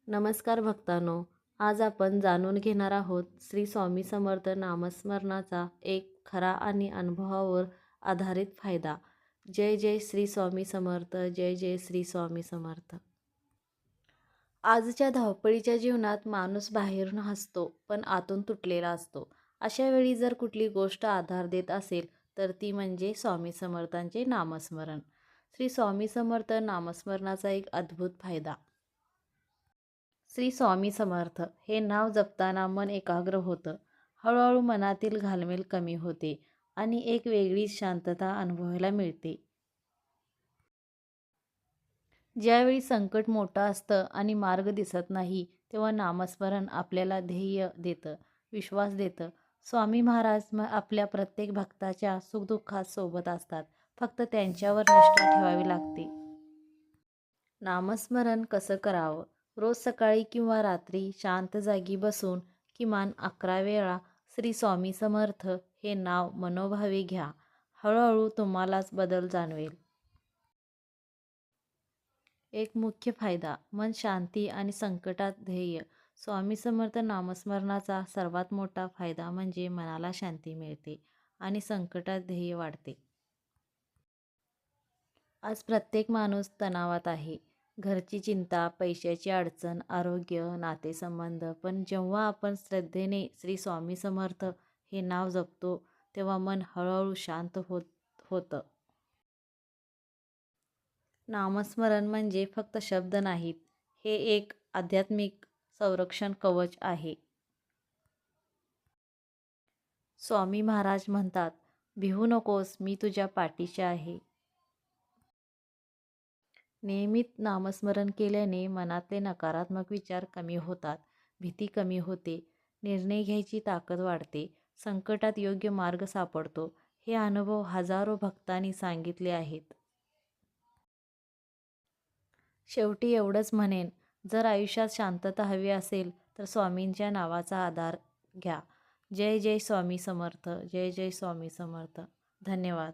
नमस्कार भक्तांनो. आज आपण जाणून घेणार आहोत श्री स्वामी समर्थ नामस्मरणाचा एक खरा आणि अनुभवावर आधारित फायदा. जय जय श्री स्वामी समर्थ. जय जय श्री स्वामी समर्थ. आजच्या धावपळीच्या जीवनात माणूस बाहेरून हसतो पण आतून तुटलेला असतो. अशा वेळी जर कुठली गोष्ट आधार देत असेल तर ती म्हणजे स्वामी समर्थांचे नामस्मरण. श्री स्वामी समर्थ नामस्मरणाचा एक अद्भुत फायदा. श्री स्वामी समर्थ हे नाव जपताना मन एकाग्र होतं. हळूहळू मनातील घालमेल कमी होते आणि एक वेगळीच शांतता अनुभवायला मिळते. ज्यावेळी संकट मोठं असतं आणि मार्ग दिसत नाही, तेव्हा नामस्मरण आपल्याला ध्येय देतं, विश्वास देतं. स्वामी महाराज आपल्या प्रत्येक भक्ताच्या सुखदुःखात सोबत असतात. फक्त त्यांच्यावर निष्ठा ठेवावी लागते. नामस्मरण कसं करावं? रोज सकाळी किंवा रात्री शांत जागी बसून किमान 11 वेळा श्री स्वामी समर्थ हे नाव मनोभावे घ्या. हळूहळू तुम्हालाच बदल जाणवेल. एक मुख्य फायदा, मन शांती आणि संकटात ध्येय. स्वामी समर्थ नामस्मरणाचा सर्वात मोठा फायदा म्हणजे मनाला शांती मिळते आणि संकटात ध्येय वाढते. आज प्रत्येक माणूस तणावात आहे. घरची चिंता, पैशाची अडचण, आरोग्य, नातेसंबंध. पण जेव्हा आपण श्रद्धेने श्री स्वामी समर्थ हे नाव जपतो, तेव्हा मन हळूहळू शांत होतं. नामस्मरण म्हणजे फक्त शब्द नाहीत, हे एक आध्यात्मिक संरक्षण कवच आहे. स्वामी महाराज म्हणतात, "भिवू नकोस, मी तुझ्या पाठीशी आहे." नियमित नामस्मरण केल्याने मनातले नकारात्मक विचार कमी होतात, भीती कमी होते, निर्णय घ्यायची ताकद वाढते, संकटात योग्य मार्ग सापडतो. हे अनुभव हजारो भक्तांनी सांगितले आहेत. शेवटी एवढंच म्हणेन, जर आयुष्यात शांतता हवी असेल तर स्वामींच्या नावाचा आधार घ्या. जय जय स्वामी समर्थ. जय जय स्वामी समर्थ. धन्यवाद.